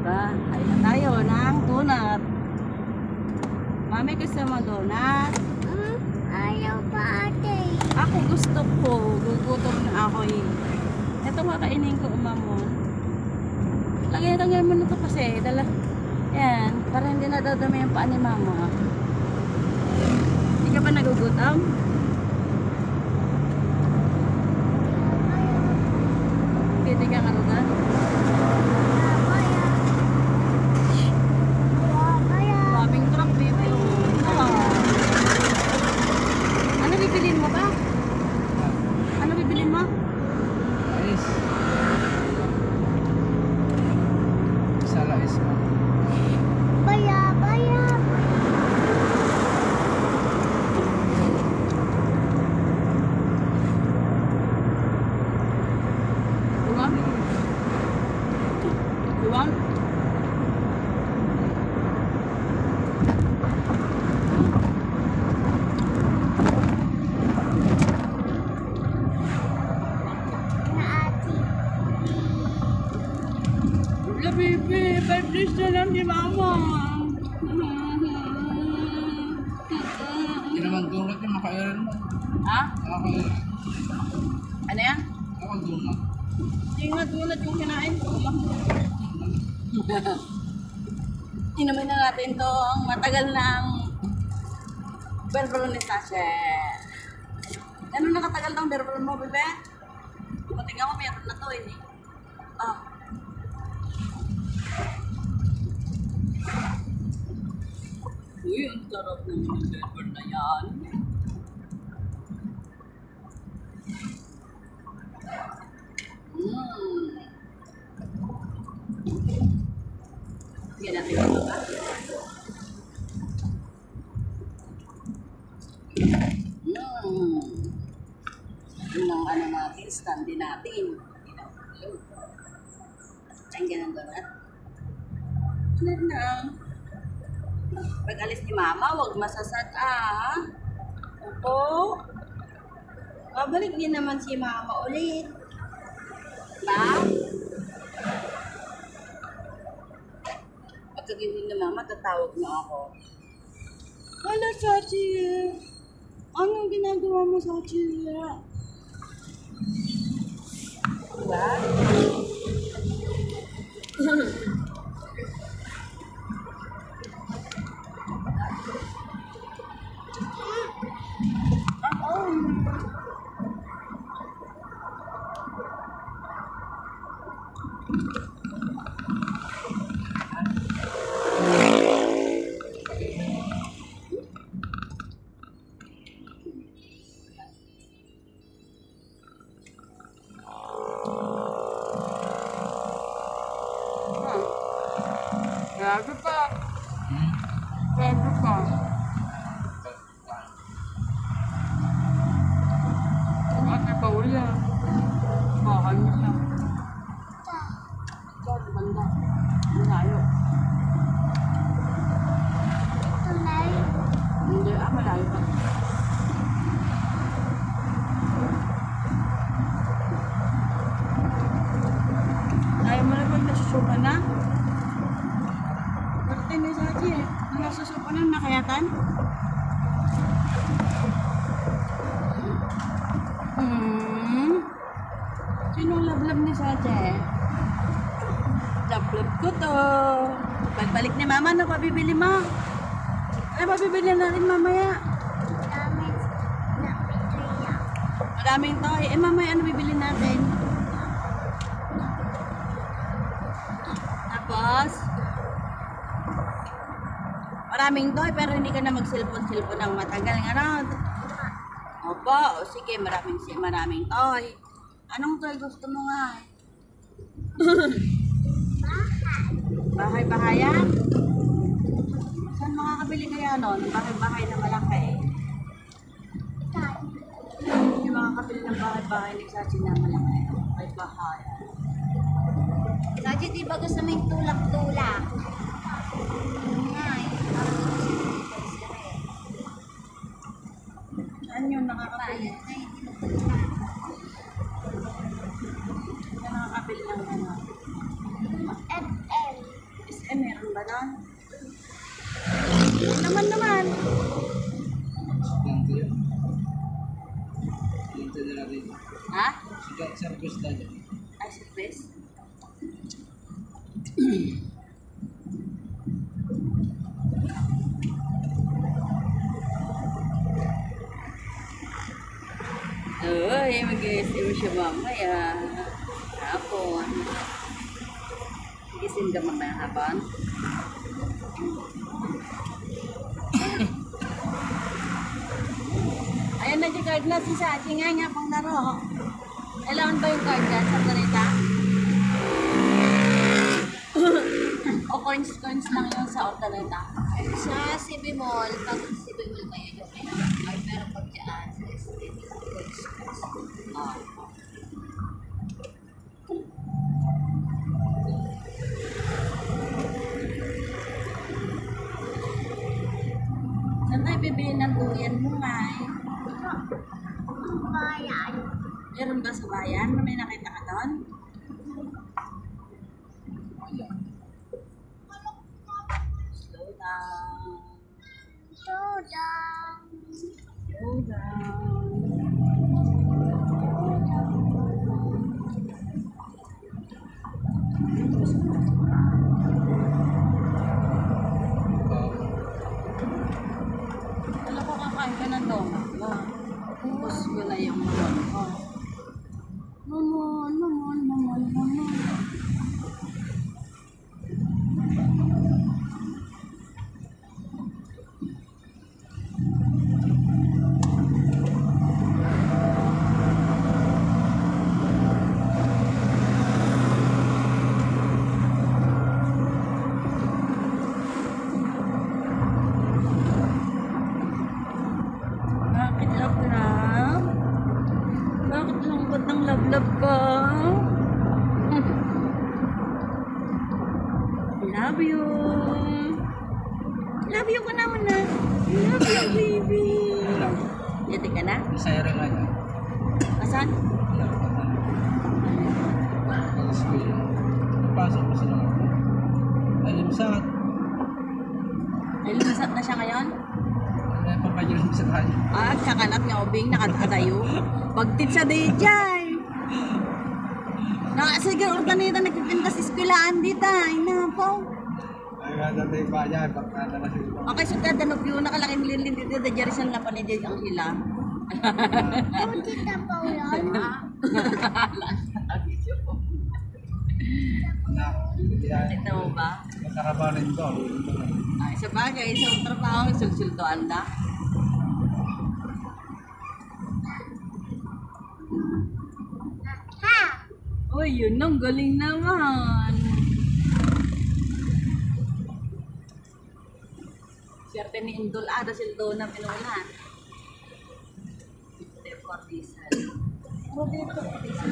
ba? Ay na tayo ng donut. Mami, gusto mo donut? Ayaw pa ate. Ako gusto ko. Gugutom na ako eh. Ito kakainin ko, umamon. Lagyan mo na ito kasi. Yan. Para hindi nadadami yung paa ni mama. Hindi ka ba nagugutom? Pwede ka karugan? Daming truck, baby. Ano bibilin mo ba? Ano bibilin mo? Ayos. Sala is mo. Baya. Uwang? Uwang? Na ate. Wala, baby. 5 days na lang ni mama. Hindi naman donut yung makailan mo. Ha? Nakakailan. Ano yan? Ako donut. Hindi nga donut yung kinain ko. Inumin na natin to ang matagal ng berbron ni Sasha. Ano nakatagal ng berbron mo, bebe? Tingnan mo, meron na to eh. Ah. Uy, ang sarap naman ng berbron na yan. Sige natin ito ba? Yun ang ano natin, stand din natin. Ang ganun donut. Ano na? Pag alis ni mama, huwag masasad Opo. Babalik din naman si mama ulit. Ba? Pagkagising na mama, tatawag na ako. Wala, Sachi. Anong ginagawa mo, Sachi? Diba? Grabe pa. Grabe pa. Ate pa uli Bakal mo siya. Ito, banda. Malayo. Tunay. Hindi, malayo pa. Ayaw mo na pag nasusuka na? Bakit may Sachi eh? Nasusuka na nakayatan? Sinong lablab ni Sachi? Lablab ko to. Pagbalik ni mama, ano pabibili mo? Ano pabibili natin mamaya? Damit na pitriya. Maraming toy. Mamaya ano bibili natin? Tapos, maraming toy pero hindi ka na mag-cellphone ng matagal nga raw. Opo, o sige, maraming toy. Anong toy gusto mo nga? Bahay-bahayan? Saan makakabili kaya nun? Bahay-bahay na malaki. Yung makakabili ng bahay-bahay ni Sachi na malaki. Bahay-bahay. Sachi, di ba gusto mo yung tulak-tulak? Ay, Saan yun nakakabili? Nakakabili ng ano? FL. ganon. Naman. Ganito yun. Dito na lang dito. Ha? Sige, service na dyan. Ay, service? Uy, mag-i-steam siya mamaya. Hapon. Gising ka mamaya hapon? Ayan na yung card na si Sachi nga pang laro. Kailangan ba yung card dyan sa Bonita? O coins lang yun sa Ordaneta? Sa CB Mall, pag CB Mall kayo yung ay meron pag dyan sa STB. Ah. Saan tayo bibili ng duyan mo, May? Bayan. Meron ba sa bayan? May nakita ka doon? Ayan. Slow down. Soda. Slow down. Alam ko kakain ka ng donut mo. Ubus ko na yung mga ko. Mamon. Bakit love? Bakit lungkot ng love ko? Love you. Love you ko naman na. Love you, baby. Ayan. Yati ka na? Isayra nga yan. Asan? Ayan. Pag-school. Napasok ko sila. Alimsat. Ay, lumasat na siya ngayon? Ay, papagilan sa kanya. Ah, kakanat nga ubing, nakatatayo. Pagtit sa DJ. Sige, Ordaneta, nagpipintas iskwilaan dito. Inapaw. Ay, nga dati pa niya. Pagkata na sila. Okay, so tatanong yun, nakalaking lilin dito, da Jerisan na panidid ang sila. Yung tita Paulan. Ito mo ba? Masarabanin ko. Ay, sa bagay, sa trabaho, sulsuldoan na. Ha! Uy, yun ang galing naman. Siyerte ni Indol, sildo na pinulan. For diesel. Oh, dito, for diesel.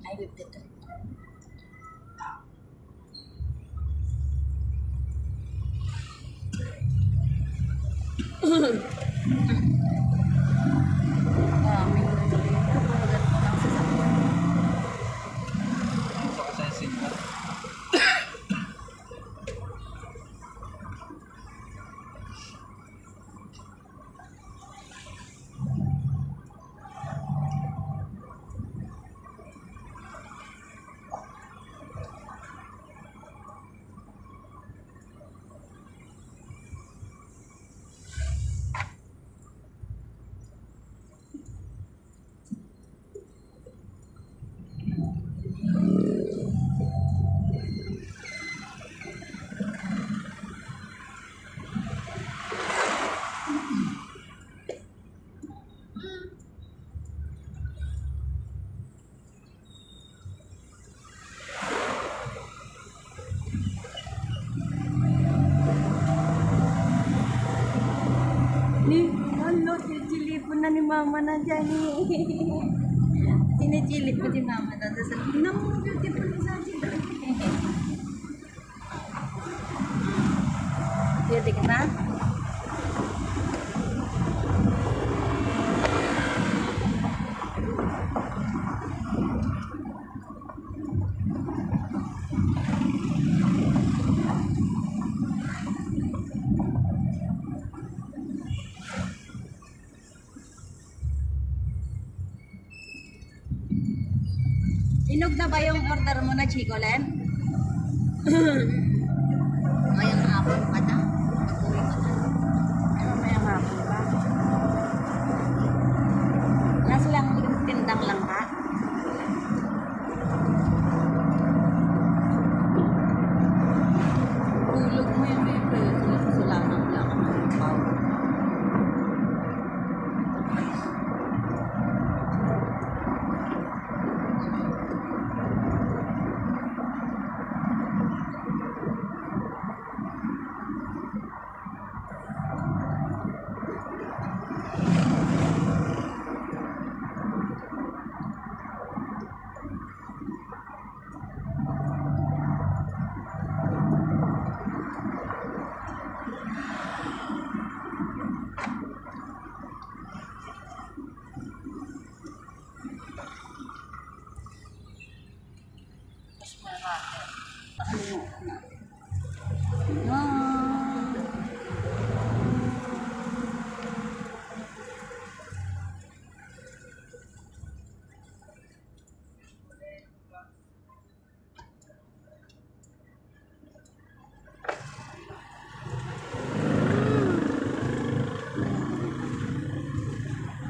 Ay, 53. Daming dito. Ganito lang sa sakyan. Sa kasensing ko. Chilipon na ni mama na dyan eh. Chinichilip mo si mama na. Tapos sabi, no, beautiful ni Sachi. Pwede ka na? Inog na ba yung order mo na, Chico Len? Ngayong hapon pa na. Pag-uwi ko na. Ano may hapon pa? Wala silang tindang lang ha? Ulog mo yung baby. Sulanan lang ang pao.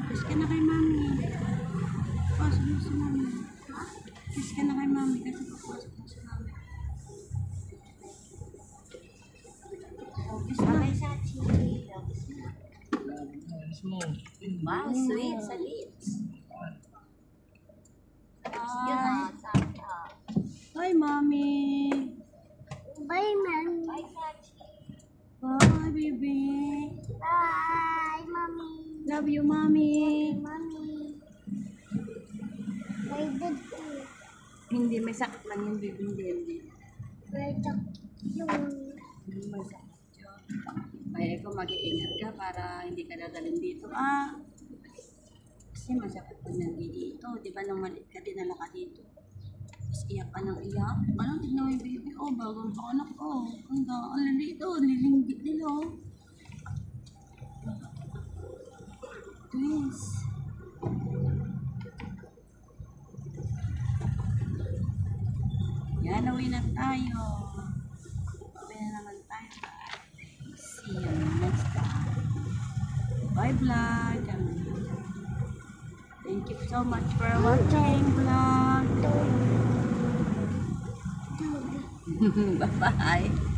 Kiss ka na kay mami. Pasok mo si mami. Kiss ka na kay mami kasi papasok mo si mami. Oh, kiss na. Babay sa Chi. Mismo. Wow, sweet sa lips. Yun na, sabi ah. Hi, mami. Bye, man. Bye, Sachi. Bye, baby. Bye, mommy. Love you, mami. Mommy. Why did you? Hindi, may sakit lang yung baby. Hindi. Where the yun? May sakit yun. Kaya ikaw mag-iingat ka para hindi ka dadalhin dito. Ah, kasi masakit pag nandito. Di ba nang maliit ka, dinala ka dito. Tapos iyak ka ng iyak. Ano, tignan mo yung baby. Oh, bagong anak ko. Ang liliit oh, lilinggit nila oh. Twins. Yan, uwi na tayo. Uwi na naman tayo. See you next time. Bye, vlog. Thank you so much for watching, vlog. Bye-bye.